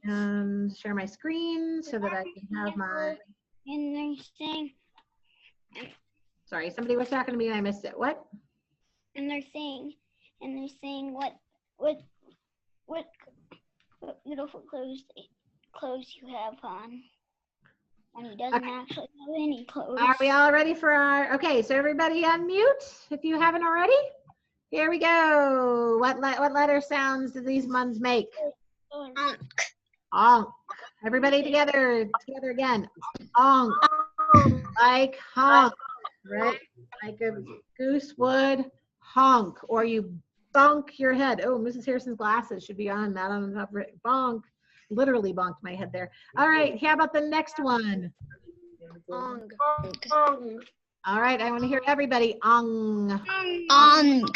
share my screen so that I can have my. And they're saying. Sorry, somebody was talking to me and I missed it. What? And they're saying what beautiful clothes you have on. And he doesn't actually have any clothes. Are we all ready for our? Okay, so everybody unmute if you haven't already. Here we go. What letter sounds do these ones make? Onk. Onk. Everybody together again. Onk. Like honk, right? Like a goose would honk, or you bonk your head. Oh, Mrs. Harrison's glasses should be on, not on the top. Bonk. Literally bonked my head there. All right, how about the next one? Ong. All right, I want to hear everybody. Ong. Ong.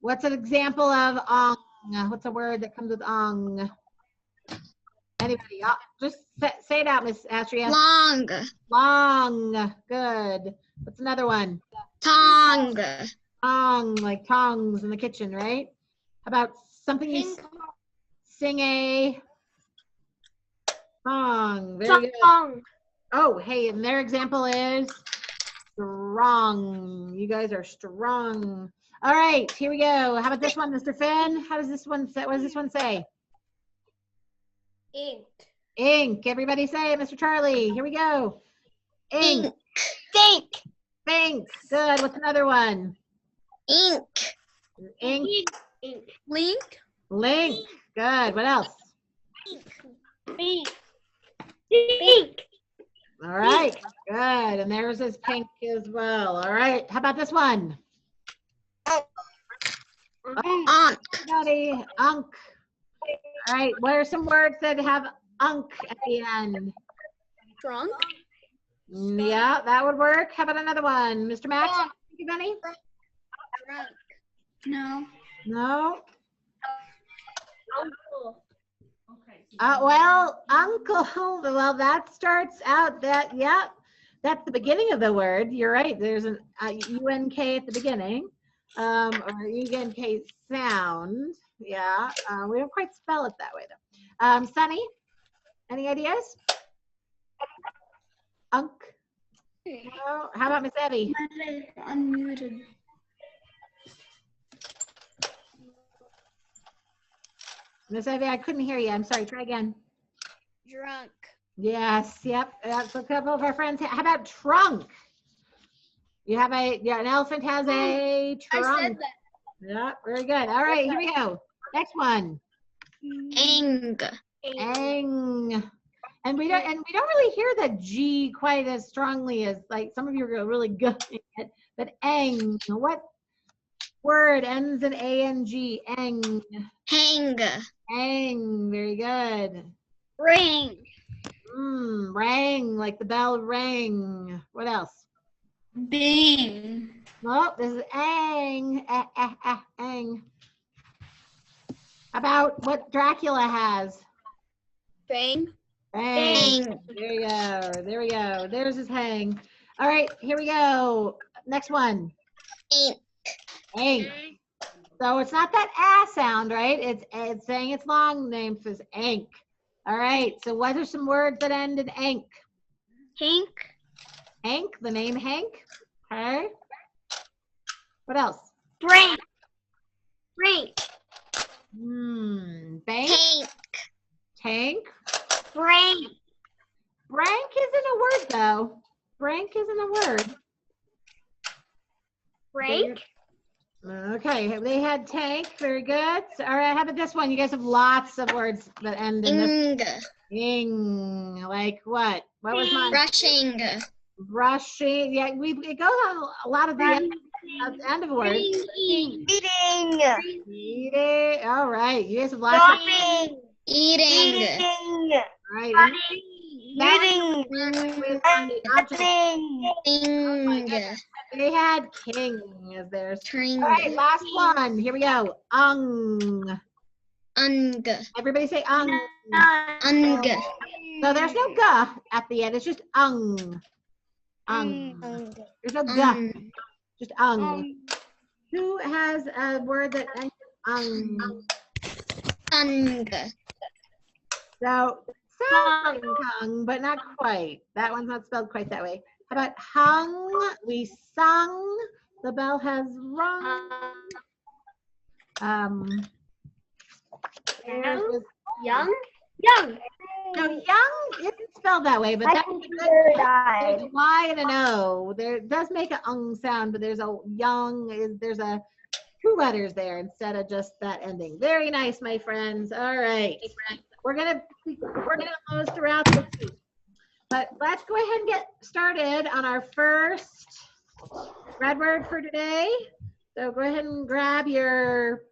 What's an example of ong? What's a word that comes with ong? Anybody? Just say it out, Miss Astria. Long. Long. Good. What's another one? Tongue. Tongue, like tongs in the kitchen, right? How about something you sing a song? Very good. Oh, hey, and their example is strong. You guys are strong. All right, here we go. How about this one, Mr. Finn? How does this one say? What does this one say? Ink. Ink. Everybody say it, Mr. Charlie. Here we go. Ink. Think. Think. Good. What's another one? Ink. Ink. Link. Link. Good. What else? Pink. Pink. All right. Good. And there's this pink as well. All right. How about this one? Onk. Everybody. Unk. All right. What are some words that have unk at the end? Trunk. Yeah, that would work. How about another one? Mr. Max? Thank you, Benny? Trunk. No. No. Uncle. Well, uncle, well, that starts out that, yeah, that's the beginning of the word. You're right. There's an UNK at the beginning, or UNK sound. Yeah, we don't quite spell it that way, though. Sunny, any ideas? Unk. No. How about Miss Evie? Unmuted. Miss Evie, I couldn't hear you. I'm sorry. Try again. Drunk. Yes. Yep. That's a couple of our friends. How about trunk? You have an elephant has a trunk. I said that. Yeah. Very good. All right. Here we go. Next one. Eng. Eng. And we don't really hear the G quite as strongly as like some of you are really good at it. But eng. What word ends in A-N-G? Eng. Hang. Eng. Very good. Ring. Rang, like the bell rang. What else? Bing. Oh, this is ang. Ang. About what Dracula has? Bang. Bang. There you go. There we go. There's his hang. All right, here we go. Next one. Ink. Ink. So it's not that ah sound, right? It's saying its long name is ink. All right. So what are some words that end in ink? Hank. Hank, the name Hank. Okay. What else? Brink. Brink. Bank. Tank. Tank. Brank. Brank isn't a word though. Brank isn't a word. Break. Okay, they had tank. Very good. So, all right, how about this one? You guys have lots of words that end in this. Ing. Like what? What was mine? Brushing. Brushing. Yeah, it goes on a lot of the end of words. Eating. Eating. All right, you guys have lots of. Eating. All right. They had king as theirs. All right, last one. Here we go. Ung. Everybody say ung. So there's no ga at the end. It's just ung. There's no ga. Just ung. Who has a word that ends ung? So sounds like hung, but not quite. That one's not spelled quite that way. How about hung? We sung. The bell has rung. There's this- Young? Young. no, young isn't spelled that way, but My that's computer there's died. a Y and an O. There it does make an sound, but there's a young. There's a two letters there instead of just that ending. Very nice, my friends. All right, we're gonna close throughout this week, but let's go ahead and get started on our first red word for today. So go ahead and grab your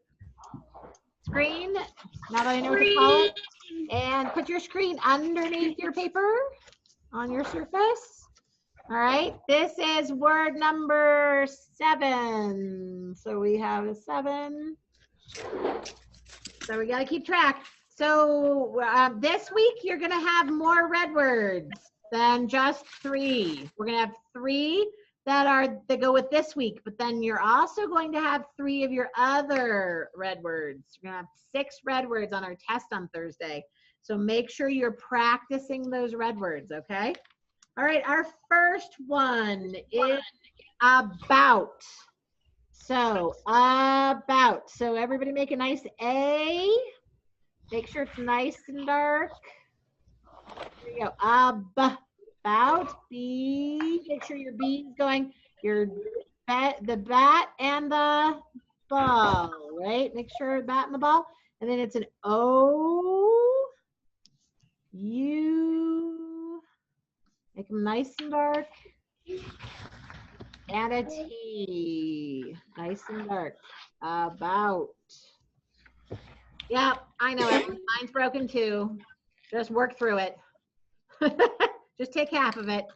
screen. Now that I know what to call it, and put your screen underneath your paper on your surface. All right, this is word number 7. So we have a 7. So we got to keep track. So this week you're going to have more red words than just 3. We're going to have 3 that go with this week, but then you're also going to have 3 of your other red words. You're going to have 6 red words on our test on Thursday. So make sure you're practicing those red words, okay? All right, our first one is about. So about. So everybody make a nice A. Make sure it's nice and dark. There you go. About. B. Make sure your B is going. Your the bat and the ball, right? Make sure bat and the ball. And then it's an O. U. Make them nice and dark. And a T. Nice and dark. About. Yep, I know it. Mine's broken too. Just work through it. Just take half of it.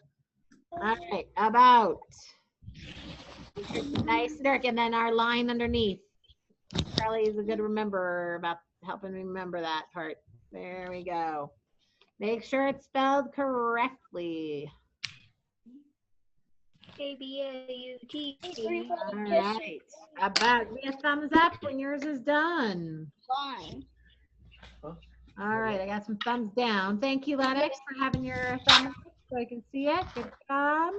All right, about. Nice and dark. And then our line underneath. Charlie is a good rememberer about helping me remember that part. There we go. Make sure it's spelled correctly. A-B-A-U-T. All right. About. Give me a thumbs up when yours is done. Fine. All right. I got some thumbs down. Thank you, Lennox, for having your thumb up so I can see it. Good job.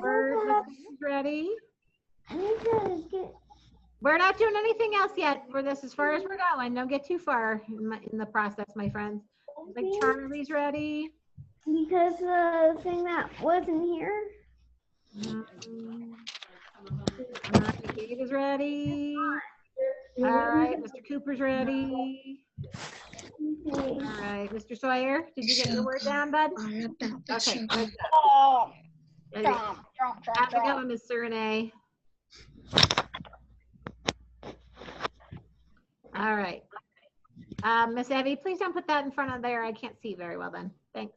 Bird is ready. We're not doing anything else yet for this as far as we're going. Don't get too far in the process, my friends. Like Charlie's ready. Because the thing that wasn't here. All right, Gabe is ready. All right, Mr. Cooper's ready. All right, Mr. Sawyer, did you get your word down, bud? Okay, good job. Oh, Ready? Have a go, Miss Renee. All right. Miss Evie, please don't put that in front of there. I can't see very well then. Thanks.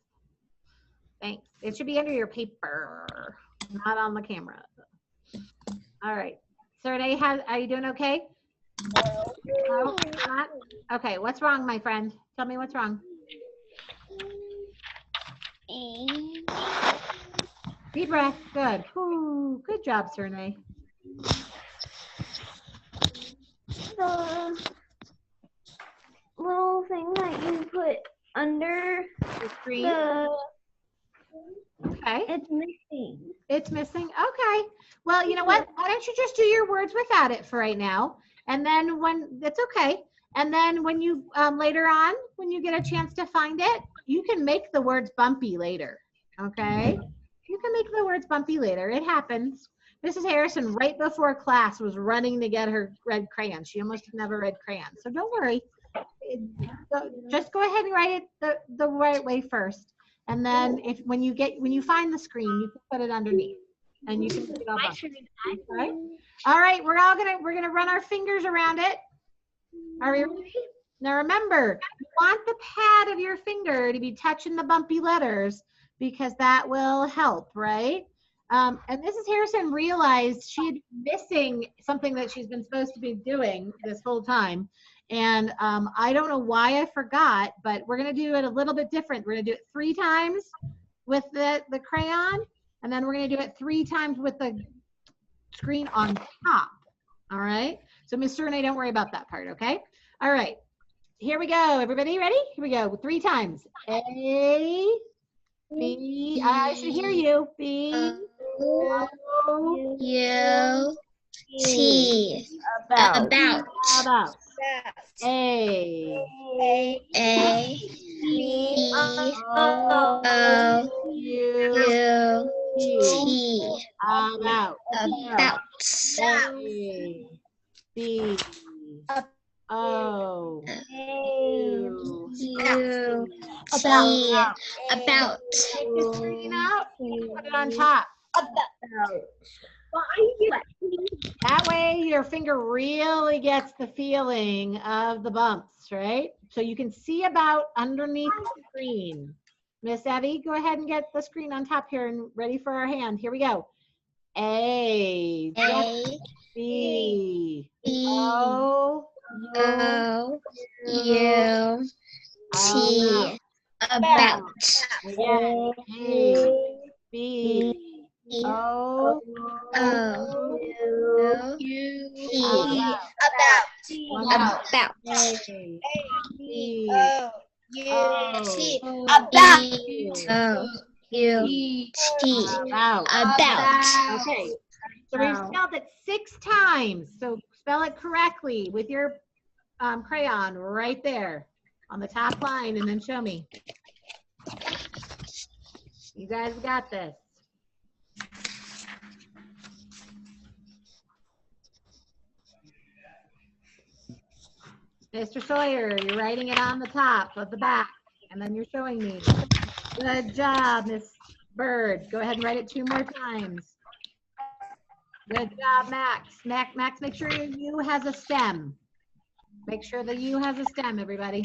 Thanks. It should be under your paper, not on the camera. All right. So Renee, are you doing okay? No, not? Okay, what's wrong, my friend? Tell me what's wrong. Deep breath. Good. Ooh, good job, Renee. The little thing that you put under The screen. Okay. It's missing. It's missing. Okay. Well, you know what? Why don't you just do your words without it for right now? And then when it's okay. And then when you later on, when you get a chance to find it, you can make the words bumpy later. Okay. You can make the words bumpy later. It happens. Mrs. Harrison, right before class, was running to get her red crayon. She almost never read crayon. So don't worry. Just go ahead and write it the right way first. And then when you find the screen, you can put it underneath. And you can put it all up. Okay? All right, we're gonna run our fingers around it. Are we ready? Now remember, you want the pad of your finger to be touching the bumpy letters because that will help, right? And Mrs. Harrison realized she had been missing something that she's been supposed to be doing this whole time. And I don't know why I forgot, but we're gonna do it a little bit different. We're gonna do it 3 times with the crayon, and then we're gonna do it 3 times with the screen on top. All right. So Miss Renee, don't worry about that part, okay? All right. here we go. Everybody ready? Here we go. 3 times. A, B, I should hear you. B, O, U T About. about about. A, A B. O, U, U T, T about. about A, B, O, U, U about. T about Take the screen out. Put it on top. That way your finger really gets the feeling of the bumps, right? So you can see about underneath the screen. Miss Evie, go ahead and get the screen on top here and ready for our hand. Here we go. A, A B, B O, O U T about again. A, B, O, O U T about. about A, B, T O, O U T about. about. Okay, so we've spelled it 6 times. So spell it correctly with your crayon right there on the top line and then show me. You guys got this. Mr. Sawyer, you're writing it on the top of the back and then you're showing me. Good job, Miss Bird. Go ahead and write it 2 more times. Good job, Max. Max, make sure your U has a stem. Make sure the U has a stem, everybody.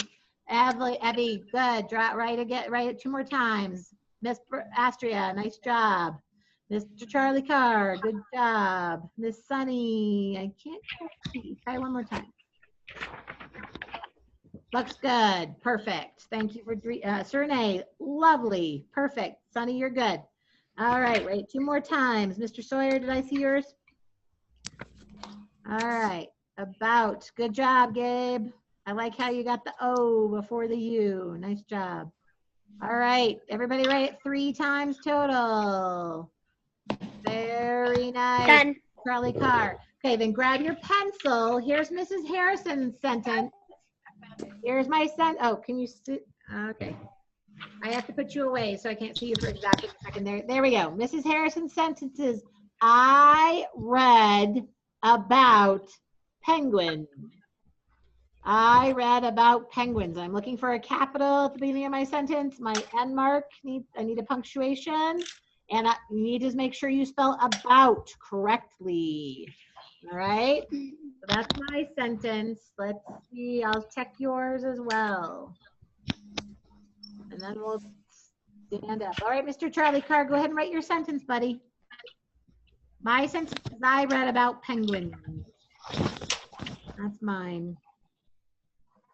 Evie, good. Write it 2 more times. Miss Astria, nice job. Mr. Charlie Carr, good job. Miss Sunny, I can't see. Try 1 more time. Looks good. Perfect. Thank you for Surnay. Lovely. Perfect. Sunny, you're good. All right. Wait 2 more times. Mr. Sawyer, did I see yours? All right. About. Good job, Gabe. I like how you got the O before the U. Nice job. All right. Everybody write it 3 times total. Very nice. Done. Charlie Carr. Okay, then grab your pencil. Here's Mrs. Harrison's sentence. Here's my oh, can you see? Okay. I have to put you away so I can't see you for exactly a second. There we go. Mrs. Harrison's sentence is, I read about penguins. I read about penguins. I'm looking for a capital at the beginning of my sentence. My end mark, I need a punctuation. And you need to make sure you spell about correctly. All right? So that's my sentence. Let's see. I'll check yours as well. And then we'll stand up. All right, Mr. Charlie Carr, go ahead and write your sentence, buddy. My sentence is, I read about penguins. That's mine.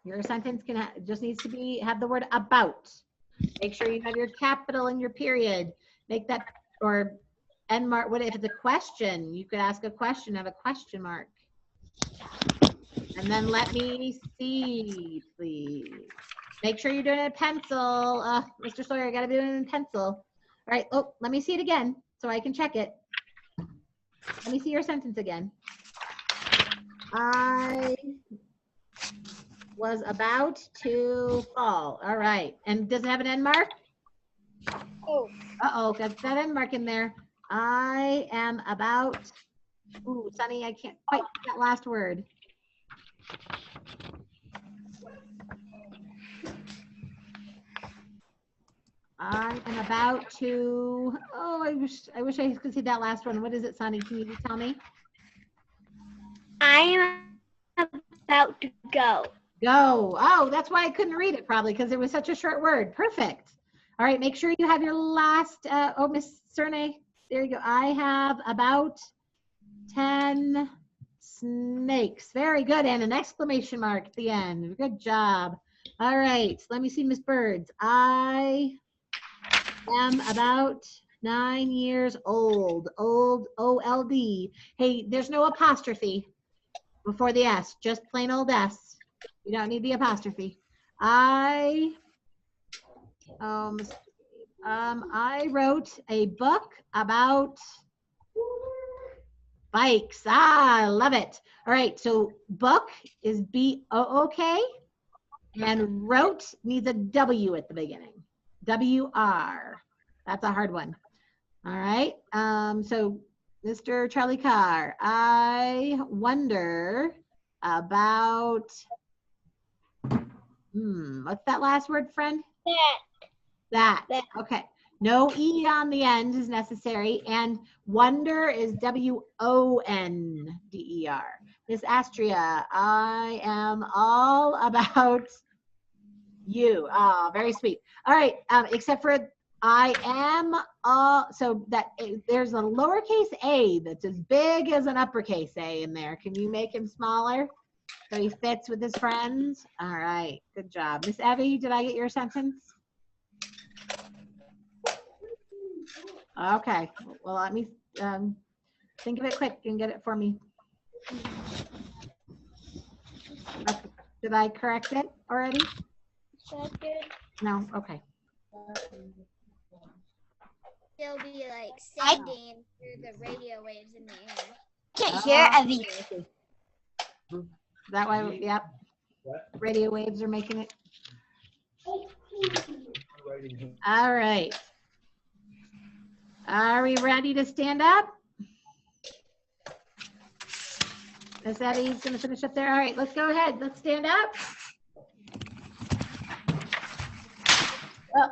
Your sentence just needs to have the word about. Make sure you have your capital and your period. Make that, or end mark. What if it's a question? You could ask a question, have a question mark. And then let me see, please. Make sure you're doing it in pencil. Mr. Sawyer, I gotta do it in pencil. All right, oh, let me see it again so I can check it. Let me see your sentence again. I was about to fall. All right, and does it have an end mark? Oh. Uh-oh, got that end mark in there. I am about, ooh, Sunny, I can't quite get that last word. I am about to, oh, I wish I could see that last one. What is it, Sunny? Can you tell me? I am about to go. Go. Oh, that's why I couldn't read it probably because it was such a short word. Perfect. All right, make sure you have your last, oh, Miss Surnay, there you go. I have about 10 snakes. Very good, and an exclamation mark at the end. Good job. All right, let me see Miss Birds. I am about 9 years old. Old, O-L-D. Hey, there's no apostrophe before the S, just plain old S. You don't need the apostrophe. I wrote a book about bikes. I love it. All right, so book is B-O-O-K, and wrote needs a W at the beginning. W-R. That's a hard one. All right, so Mr. Charlie Carr, I wonder about, what's that last word, friend? That. Okay. No E on the end is necessary. And wonder is W-O-N-D-E-R. Miss Astria, I am all about you. Oh, very sweet. All right. Except for I am all, so that there's a lowercase a that's as big as an uppercase A in there. Can you make him smaller so he fits with his friends? All right. Good job. Miss Evie, did I get your sentence? Okay, well, let me think of it quick and get it for me. Okay. Did I correct it already? That's good. No, okay. They'll be like sending through the radio waves in the air. Can't hear Evie. That way, yep. Radio waves are making it. All right. Are we ready to stand up? Miss Eddie's going to finish up there. All right, let's go ahead. Let's stand up. Oh,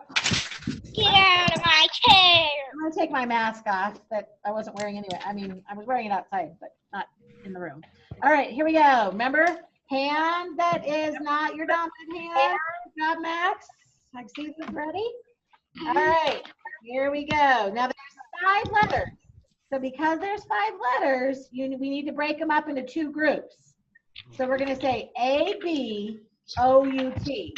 Get out of my chair. I'm going to take my mask off that I wasn't wearing anyway. I mean, I was wearing it outside, but not in the room. All right, here we go. Remember, hand that is not your dominant hand. Good job, Max. I see this ready. All right, here we go. Now there's 5 letters. So because there's 5 letters, we need to break them up into 2 groups. So we're going to say A, B, O, U, T.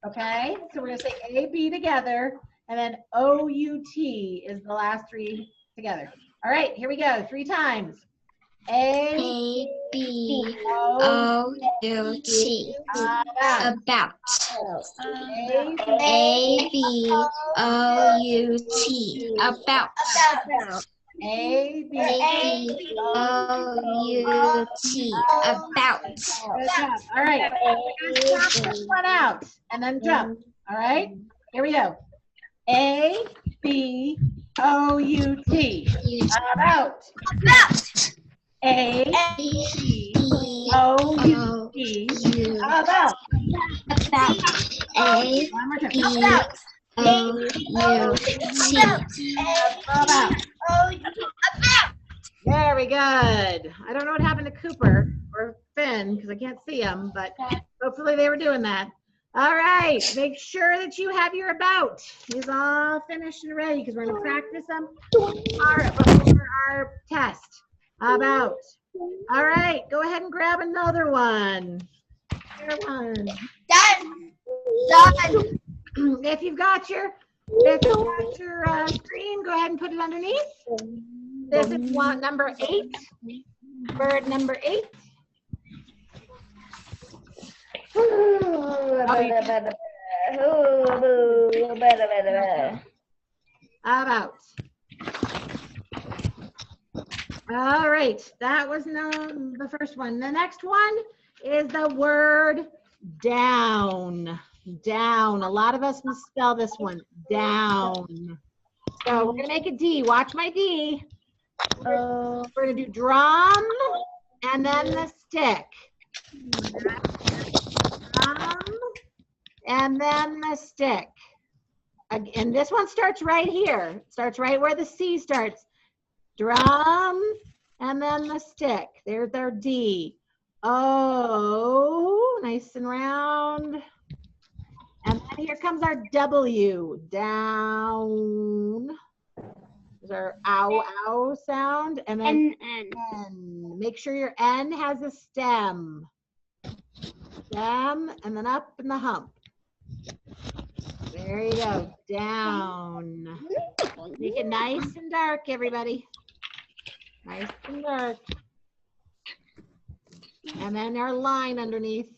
Okay? So we're going to say A, B together, and then O, U, T is the last 3 together. All right, here we go. 3 times. A, B, O, U, T. about. About. A, B, O, U, T. About. A, B, O, U, T. About. Good job. All right. Stop this one out and then jump. All right. Here we go. A, B, O, U, T. About. A, B, O, U, T. About. A, One more time. B, About. O, U, T. About. Very good. I don't know what happened to Cooper or Finn because I can't see them, but hopefully they were doing that. All right. Make sure that you have your about. He's all finished and ready because we're going to practice them before our test. About. All right. Go ahead and grab another one. Another one. Done. If you've got your screen, go ahead and put it underneath. This is number 8. Bird number 8. About. All right, that was the first one. The next one is the word down. Down. A lot of us misspell this one. Down. So we're gonna make a D. Watch my D. We're gonna do drum and then the stick. Drum and then the stick. And this one starts right here. Starts right where the C starts. Drum and then the stick. There's our D. O, nice and round. And then here comes our W, down. There's our ow, ow sound. And then N. Make sure your N has a stem. Stem, and then up in the hump. There you go, down. Make it nice and dark, everybody. Nice and dark. And then our line underneath.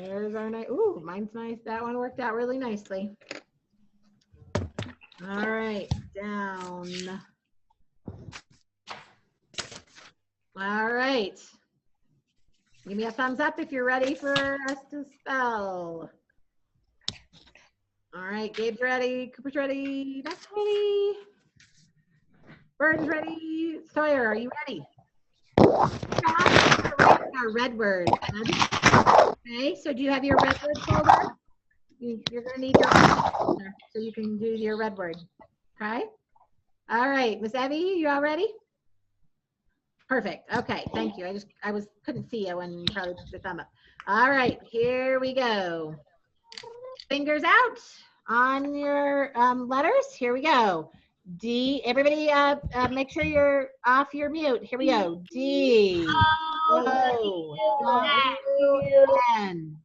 There's our nice, ooh, mine's nice. That one worked out really nicely. All right, down. All right. Give me a thumbs up if you're ready for us to spell. All right, Gabe's ready, Cooper's ready, Matt's ready. Bird's ready. Sawyer, are you ready? Our red word. Okay, so do you have your red word folder? You're going to need your folder so you can do your red word. Okay. All right, Miss Evie, you all ready? Perfect. Okay, thank you. I couldn't see you when you probably put your thumb up. All right, here we go. Fingers out on your letters. Here we go. D. Everybody, make sure you're off your mute. Here we go. D. O. W. N.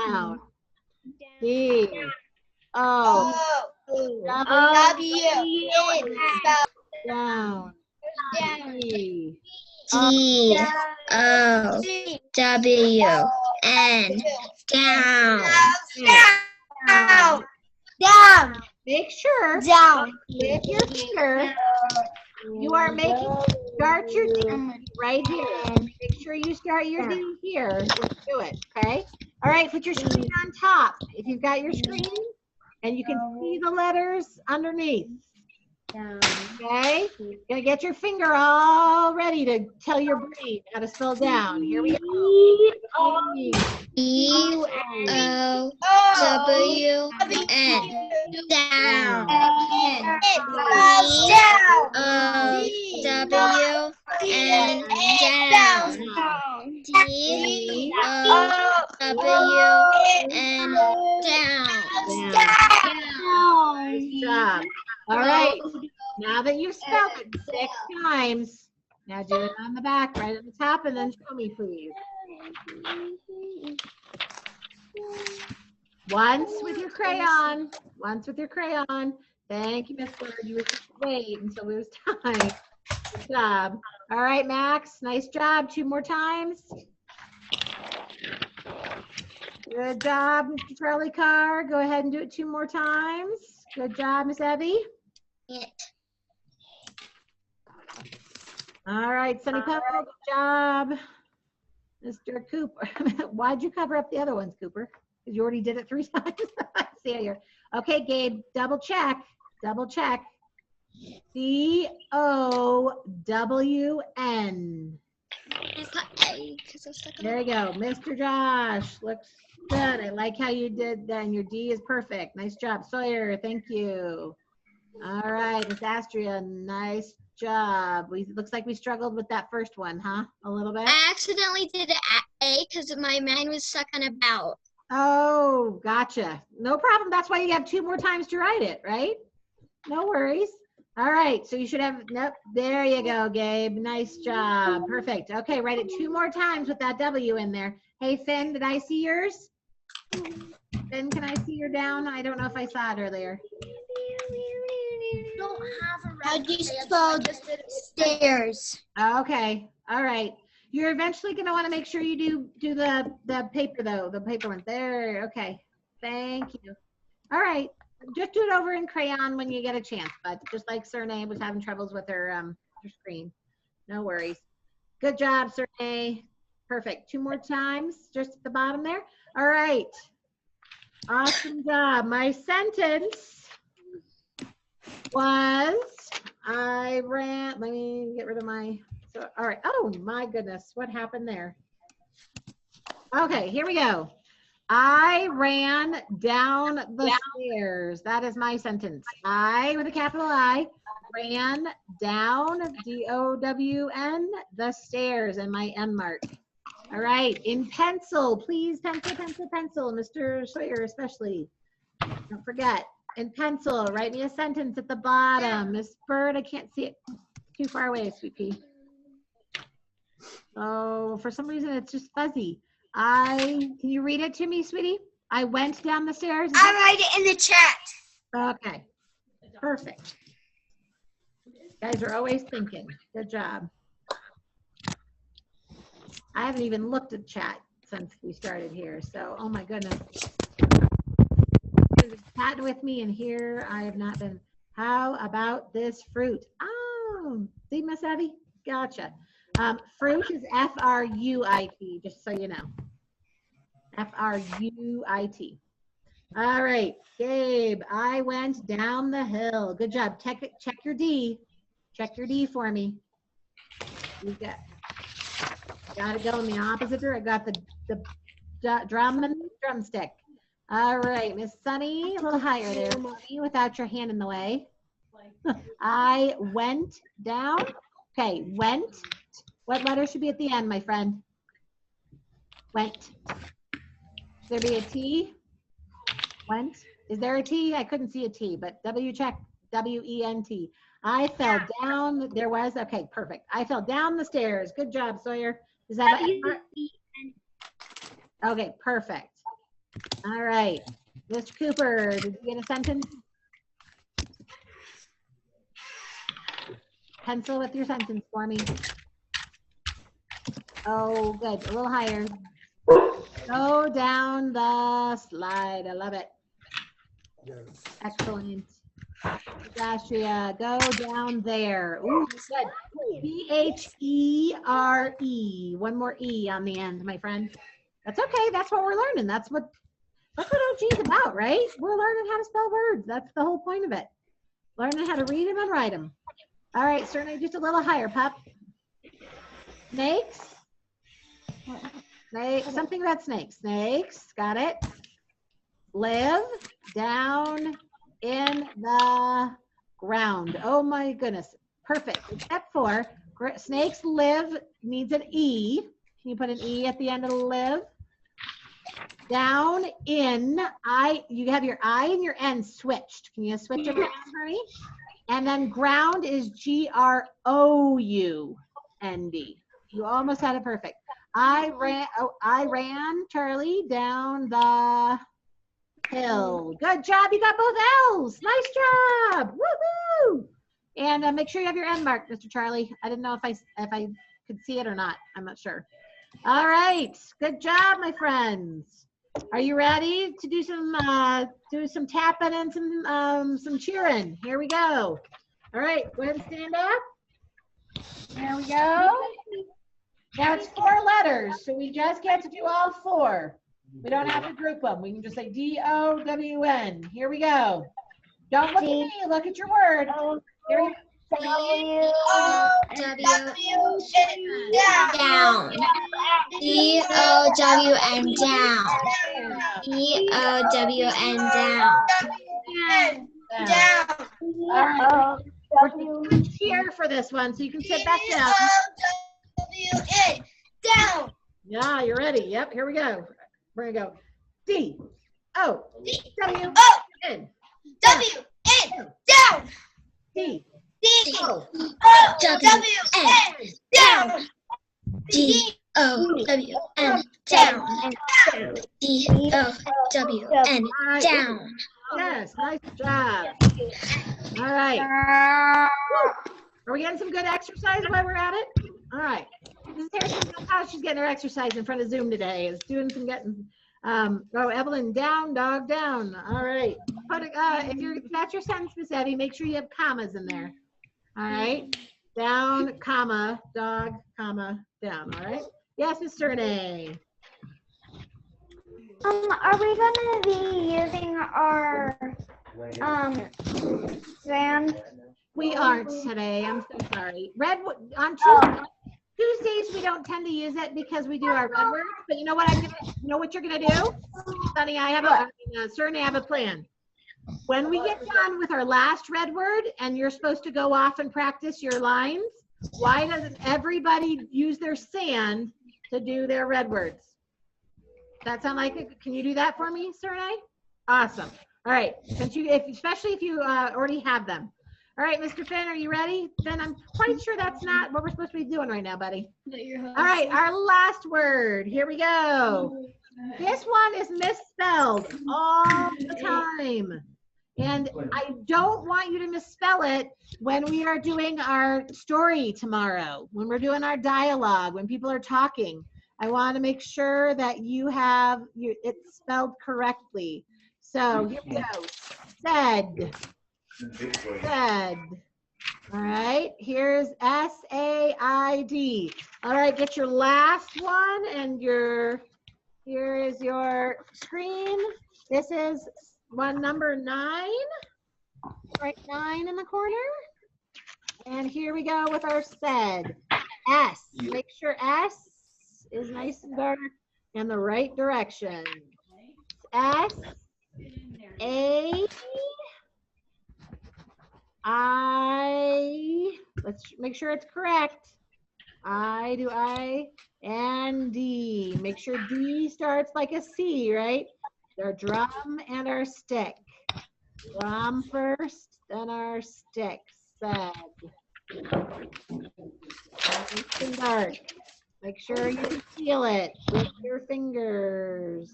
Down. D. O. W. Down. D. G O W N down. Down. Make sure Down. with your finger you are start your D right here. Make sure you start your D here. Do it, okay? All right, put your screen on top. If you've got your screen and you can see the letters underneath. Okay, you're gonna get your finger all ready to tell your brain how to spell down. Here we go. E O W N down. E O W N down. D O W N down. Nice job. All right. Now that you've spelled it 6 times, now do it on the back, right at the top, and then show me, please. Once with your crayon. Once with your crayon. Thank you, Miss Bird. You were just wait until it was time. Good job. All right, Max. Nice job. 2 more times. Good job, Mr. Charlie Carr. Go ahead and do it 2 more times. Good job, Miss Evie. All right, Sunny Pepper, good job. Mr. Cooper, why'd you cover up the other ones, Cooper? Because you already did it 3 times. I see here. Okay, Gabe, double check. Double check. C-O-W-N. There you go. Mr. Josh, looks good. I like how you did that, and your D is perfect. Nice job. Sawyer, thank you. All right, Miss Astria, nice job. Looks like we struggled with that first one, huh? A little bit? I accidentally did A because my mind was stuck on about. Oh, gotcha. No problem. That's why you have 2 more times to write it, right? No worries. All right, so you should have, nope, there you go, Gabe. Nice job. Perfect. Okay, write it 2 more times with that W in there. Hey, Finn, did I see yours? Finn, can I see your down? I don't know if I saw it earlier. How do you spell stairs? Okay, all right. You're eventually going to want to make sure you do the paper, though, the paper one. There, okay. Thank you. All right. Just do it over in crayon when you get a chance, but just like Serne was having troubles with her screen. No worries. Good job, Serne. Perfect. 2 more times, just at the bottom there. All right. Awesome job. My sentence was, let me get rid of my, all right. Oh my goodness, what happened there? Okay, here we go. I ran down the stairs. That is my sentence. I, with a capital I, ran down, D-O-W-N, the stairs, and my N mark. All right, in pencil, please, pencil, pencil, pencil, Mr. Sawyer especially. Don't forget, in pencil, write me a sentence at the bottom. Miss Bird, I can't see it. Too far away, sweet pea. Oh, for some reason, it's just fuzzy. Can you read it to me, sweetie? I went down the stairs. I write it in the chat. Okay, perfect. Guys are always thinking. Good job. I haven't even looked at chat, since we started here. So, oh my goodness. Chatting with me, and here I have not been. How about this fruit? Oh, see, Miss Evie? Gotcha. Fruit is F-R-U-I-T, just so you know. F-R-U-I-T. All right, Gabe, I went down the hill. Good job. Check your D. Check your D for me. You got to go in the opposite direction. I got the drum and drumstick. All right, Miss Sunny, a little higher there, Sunny, without your hand in the way. I went down. Okay, went. What letter should be at the end, my friend? Went. Should there be a T? Went. Is there a T? I couldn't see a T, but W check. W-E-N-T. I fell down. There was. Okay, perfect. I fell down the stairs. Good job, Sawyer. Does that have a, okay, perfect. All right. Mr. Cooper, did you get a sentence? Pencil with your sentence for me. Oh, good. A little higher. Go down the slide. I love it. Excellent. Dastria, go down there. Ooh, good. P-H-E-R-E. One more E on the end, my friend. That's okay. That's what we're learning. That's what OG is about, right? We're learning how to spell words. That's the whole point of it. Learning how to read them and write them. All right, certainly just a little higher, pup. Snakes. Snakes. Something about snakes. Snakes. Got it. Live down in the ground. Oh my goodness. Perfect. Except for snakes live needs an E. Can you put an E at the end of live? Down in, you have your I and your N switched. Can you switch it around for me? And then ground is G-R-O-U-N-D. You almost had it perfect. I ran, Charlie, down the hill. Good job. You got both L's. Nice job. Woohoo! And make sure you have your N marked, Mr. Charlie. I didn't know if I could see it or not. I'm not sure. All right. Good job, my friends. Are you ready to do some tapping and some cheering? Here we go. All right. Go ahead and stand up. There we go. Now it's 4 letters, so we just get to do all 4. We don't have to group them. We can just say D-O-W-N. Here we go. Don't look at me. Look at your word. Here we go. Down. D-O-W-N down. D-O-W-N down. Down. All right. We're going to cheer for this one, so you can sit back down. D-O-W-N down. Yeah, you're ready. Yep, here we go. We're going to go D-O-W-N. W-N down. D. D-O-W-N down. D-O-W-N down. D-O-W-N down. Yes, nice job. All right. Are we getting some good exercise while we're at it? All right. This is Harrison. How she's getting her exercise in front of Zoom today. Is doing some getting. Oh, Evelyn, down, dog, down. All right. Put if that's your sentence, Miss Evie, make sure you have commas in there. All right. Down, comma, dog, comma, down. All right. Yes, Miss Serne. Are we gonna be using our sand? We aren't today. I'm so sorry. On Tuesdays we don't tend to use it because we do our red words. But you know what you know what you're gonna do, Sunny? Serne, I have a plan. When we get done with our last red word and you're supposed to go off and practice your lines, why doesn't everybody use their sand to do their red words? That sound like it? Can you do that for me, Serne? Awesome. All right. Especially if you already have them. All right, Mr. Finn, are you ready? Finn, I'm quite sure that's not what we're supposed to be doing right now, buddy. All right, our last word. Here we go. This one is misspelled all the time. And I don't want you to misspell it when we are doing our story tomorrow, when we're doing our dialogue, when people are talking. I want to make sure that you have it's spelled correctly. So here we go. Said. Said. All right, here's S-A-I-D. All right, get your last one and here is your screen. This is one number 9. Right, 9 in the corner. And here we go with our said. S. Make sure S is nice and dark in the right direction. S A I. Let's make sure it's correct. I and D. Make sure D starts like a C, right? Our drum and our stick. Drum first, then our stick. Said. Nice and dark. Make sure you can feel it with your fingers.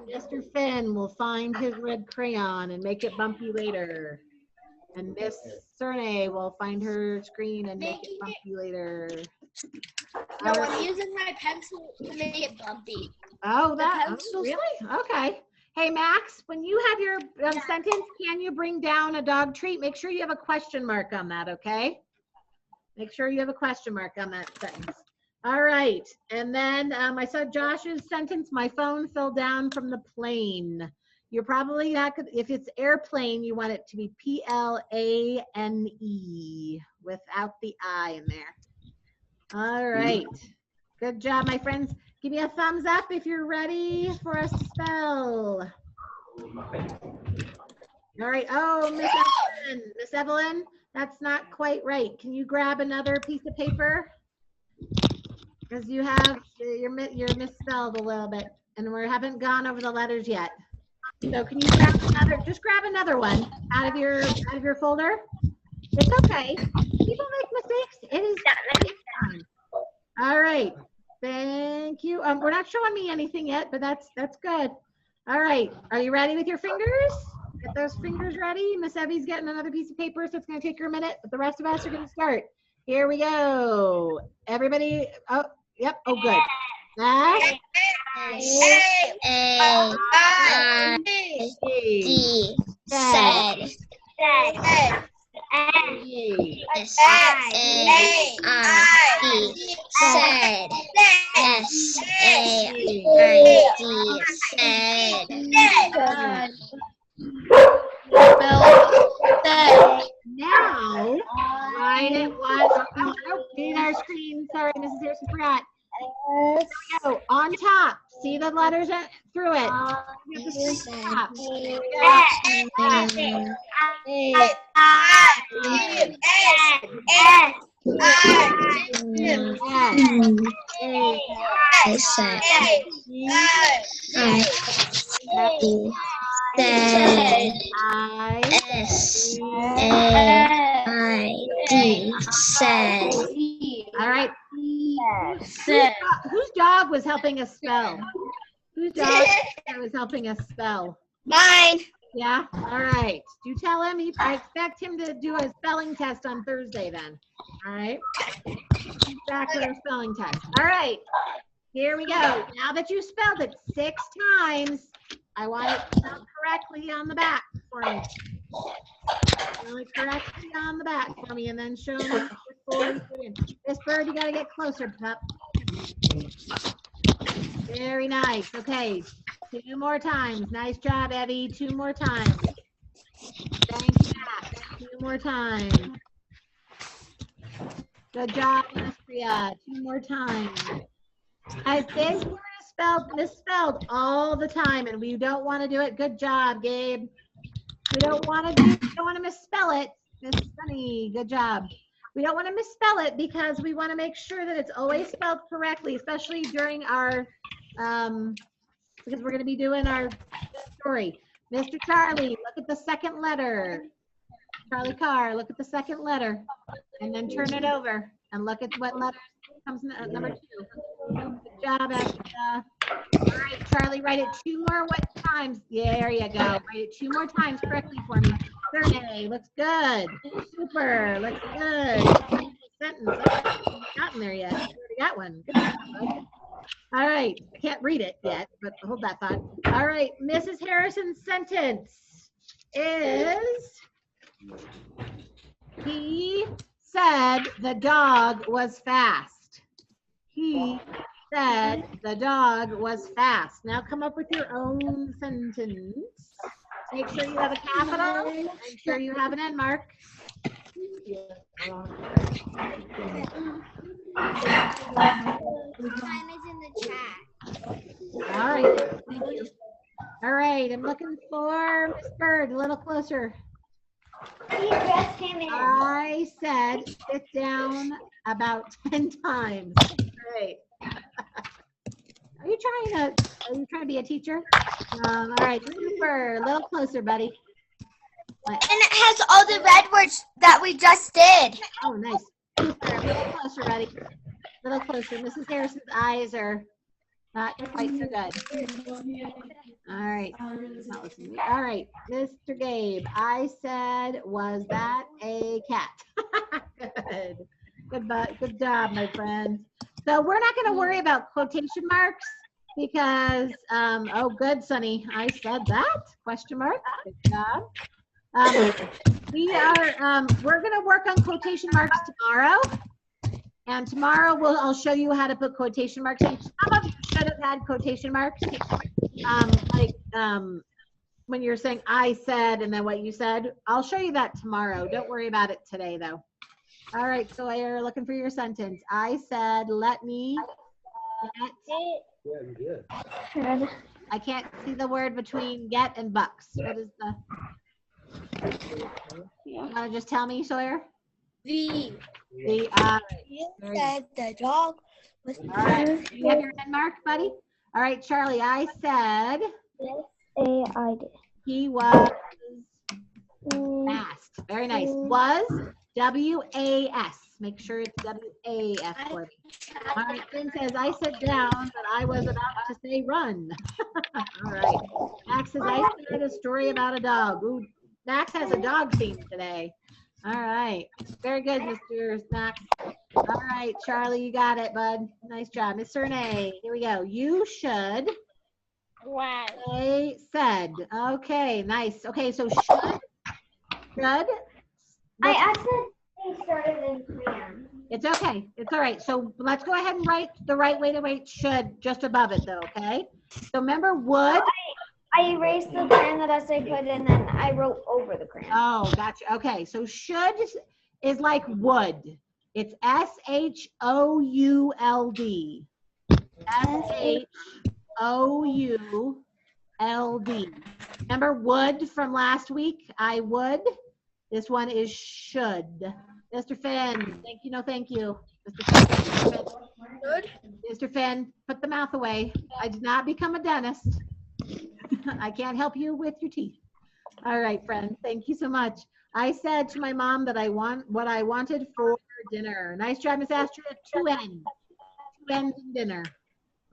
Mr. Finn will find his red crayon and make it bumpy later. And Miss Cerne will find her screen and make it bumpy later. No, I'm using my pencil to make it bumpy. Oh, that pencil's- really? Okay. Hey, Max, when you have your sentence, can you bring down a dog treat? Make sure you have a question mark on that, okay? Make sure you have a question mark on that sentence. All right. And then I saw Josh's sentence, my phone fell down from the plane. You're probably not, if it's airplane, you want it to be P-L-A-N-E without the I in there. All right. Good job, my friends. Give me a thumbs up if you're ready for us to spell. All right. Oh, Miss Evelyn, that's not quite right. Can you grab another piece of paper? Because you have, you're misspelled a little bit, and we haven't gone over the letters yet. So can you grab another one out of your folder? It's okay. People make mistakes. It is fine. All right. Thank you. We're not showing me anything yet, but that's good. All right. Are you ready with your fingers? Get those fingers ready. Miss Evie's getting another piece of paper, so it's going to take her a minute, but the rest of us are going to start. Here we go. Everybody. Oh, yep. Oh, good. S A-I-D. Said. S-A-I-D. Said. S-A-I-D. Said. Now, write it one. Oh, need our screen. Sorry, Mrs. Harrison forgot. Here we go. On top. See the letters through it. You have to see the top. Here we go. Said. All right. Whose dog was helping us spell? Whose dog was helping us spell? Mine. Yeah? All right. Do tell him. I expect him to do a spelling test on Thursday then. All right? He's back with a spelling test. All right. Here we go. Now that you spelled it 6 times, I want it spelled correctly on the back for me. Spell it correctly on the back for me, and then show me before you put in. This bird, you got to get closer, pup. Very nice. Okay. 2 more times. Nice job, Evie. 2 more times. Thank you, Matt. 2 more times. Good job, Austria. 2 more times. Guys, this word is misspelled all the time, and we don't want to do it. Good job, Gabe. We don't want to misspell it. Miss Sunny, good job. We don't want to misspell it because we want to make sure that it's always spelled correctly, especially during our, because we're going to be doing our story. Mr. Charlie, look at the second letter. Charlie Carr, look at the second letter, and then turn it over and look at what letter comes in number 2. Good job, Ashley. All right, Charlie, write it 2 more times. Yeah, there you go. Write it 2 more times correctly for me. Survey, looks good. Super, looks good. Sentence, I haven't gotten there yet. got one. Good job, bud. All right, I can't read it yet, but hold that thought. All right, Mrs. Harrison's sentence is, he said the dog was fast. He said the dog was fast. Now come up with your own sentence. Make sure you have a capital. Make sure you have an end mark. Time is in the chat. All right, thank you. All right, I'm looking for Miss Bird, a little closer. He just came in. I said sit down about 10 times. Great. Are you trying to be a teacher? All right, Miss Bird, a little closer, buddy. And it has all the red words that we just did. Oh, nice. Miss Bird, a little closer, buddy. A little closer. Mrs. Harrison's eyes are not quite so good. All right. Not listening to me. All right, Mr. Gabe, I said, was that a cat? Good. Good job, my friend. So we're not going to worry about quotation marks because, oh, good, Sonny. I said that, question mark. Good job. We're going to work on quotation marks tomorrow. And tomorrow I'll show you how to put quotation marks in. Some of you should have had quotation marks. When you're saying I said and then what you said. I'll show you that tomorrow. Don't worry about it today though. All right, so you're looking for your sentence. I said, let me get. I can't see the word between get and bucks. What is the? You want to just tell me, Sawyer? The Very the dog was All right, you have your end mark, buddy? All right, Charlie, I said I did. he was fast. Very nice. Was, W-A-S. Make sure it's W-A-S for me. All right, Finn says, I said down, but I was about to say run. All right. Max says, I said a story about a dog. Ooh, Max has a dog theme today. All right. Very good, Mr. Max. All right, Charlie, you got it, bud. Nice job. Miss Renee, here we go. You should say said. Okay, nice. Okay, so should. I accidentally started in Korean. It's okay. It's all right. So let's go ahead and write the right way to write should just above it though, okay? So remember would. I erased the crayon that essay put in and then I wrote over the crayon. Oh, gotcha. Okay, so should is like would. It's S-H-O-U-L-D. S-H-O-U-L-D. Remember would from last week? I would. This one is should. Mr. Finn, thank you, no thank you. Mr. Finn. Mr. Finn, put the mouth away. I did not become a dentist. I can't help you with your teeth. All right, friend, thank you so much. I said to my mom that I want what I wanted for dinner. Nice job, Miss Astrid. 2 N's. 2 N's in dinner.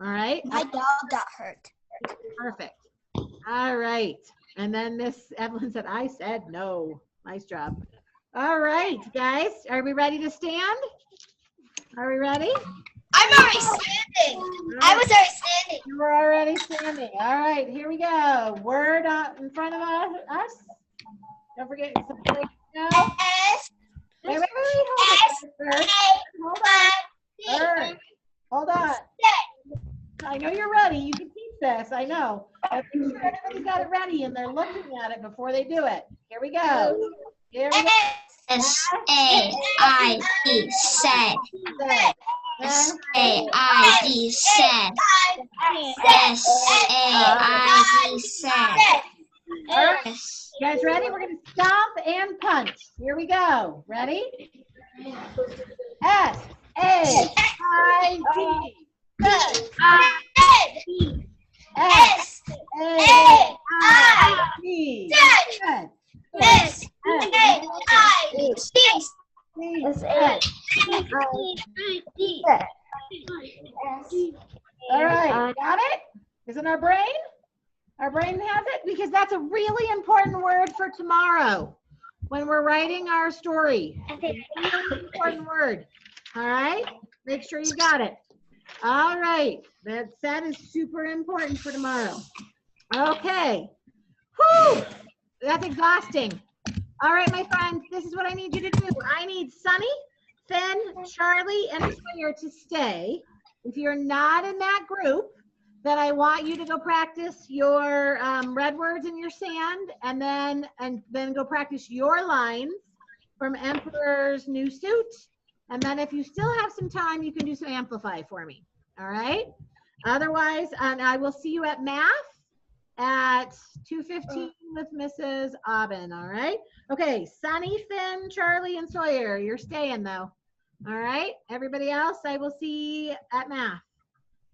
All right. My dog got hurt. Perfect. All right. And then Miss Evelyn said, I said no. Nice job. All right, guys. Are we ready to stand? Are we ready? I'm already standing. I was already standing. You were already standing. All right, here we go. Word in front of us. Don't forget. No. S Wait. Hold on. I know you're ready. You can teach this. I know. Everybody's got it ready and they're looking at it before they do it. Here we go. S-A-I-D, said. S-A-I-D, said. S-A-I-D, said. All right. You guys ready? We're going to stomp and punch. Here we go. Ready? S-A-I-D. S-A-I-D. All right, got it? Isn't our brain? Our brain has it because that's a really important word for tomorrow when we're writing our story. Really important word. All right. Make sure you got it. All right. That is super important for tomorrow. Okay. Whew. That's exhausting. All right, my friends, this is what I need you to do. I need Sunny, Finn, Charlie, and Sawyer to stay. If you're not in that group, then I want you to go practice your red words in your sand, and then go practice your lines from Emperor's New Suit. And then if you still have some time, you can do some Amplify for me. All right? Otherwise, I will see you at math at 2:15 with Mrs. Aubin. All right? Okay, Sunny, Finn, Charlie, and Sawyer, you're staying though. All right? Everybody else, I will see at math.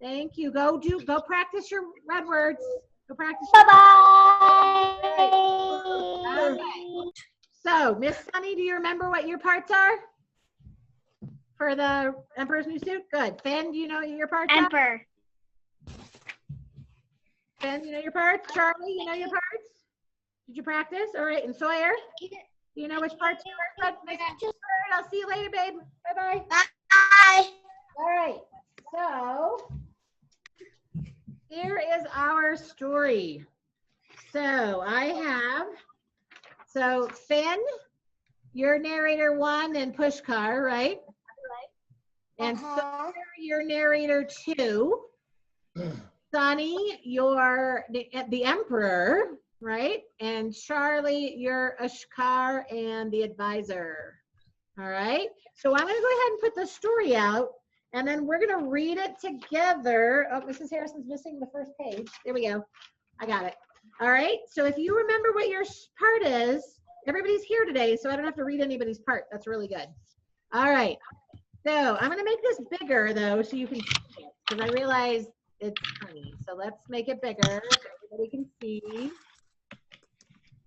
Thank you. Go practice your red words. Go practice. Bye-bye. Okay. So, Miss Sunny, do you remember what your parts are for the Emperor's New Suit? Good. Finn, do you know what your parts are? Emperor. Finn, you know your parts? Charlie, you know your parts? Did you practice? All right. And Sawyer, do you know which parts you are? I'll see you later, babe. Bye-bye. Bye. All right. So, here is our story. So, Finn, you're narrator 1 and Pushkar, right? And Sawyer, you're narrator 2. Sunny, you're the Emperor, right? And Charlie, you're Ashkar and the advisor. All right. So I'm going to go ahead and put the story out, and then we're going to read it together. Oh, Mrs. Harrison's missing the first page. There we go. I got it. All right. So if you remember what your part is, everybody's here today, so I don't have to read anybody's part. That's really good. All right. So I'm going to make this bigger, though, so you can see it, because I realize it's funny. So let's make it bigger so everybody can see.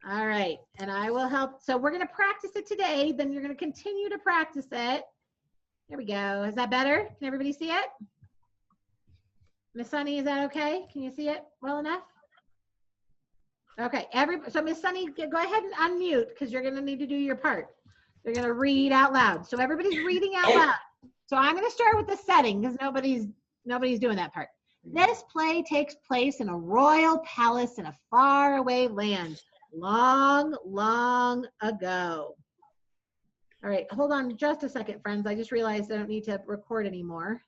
All right, and I will help. So we're going to practice it today, then you're going to continue to practice it. There we go. Is that better? Can everybody see it? Miss Sunny, is that okay? Can you see it well enough? Okay, so Miss Sunny, go ahead and unmute, because you're going to need to do your part. You're going to read out loud. So everybody's reading out loud. So I'm going to start with the setting, because nobody's doing that part. This play takes place in a royal palace in a faraway land, long, long ago. All right, hold on just a second, friends. I just realized I don't need to record anymore.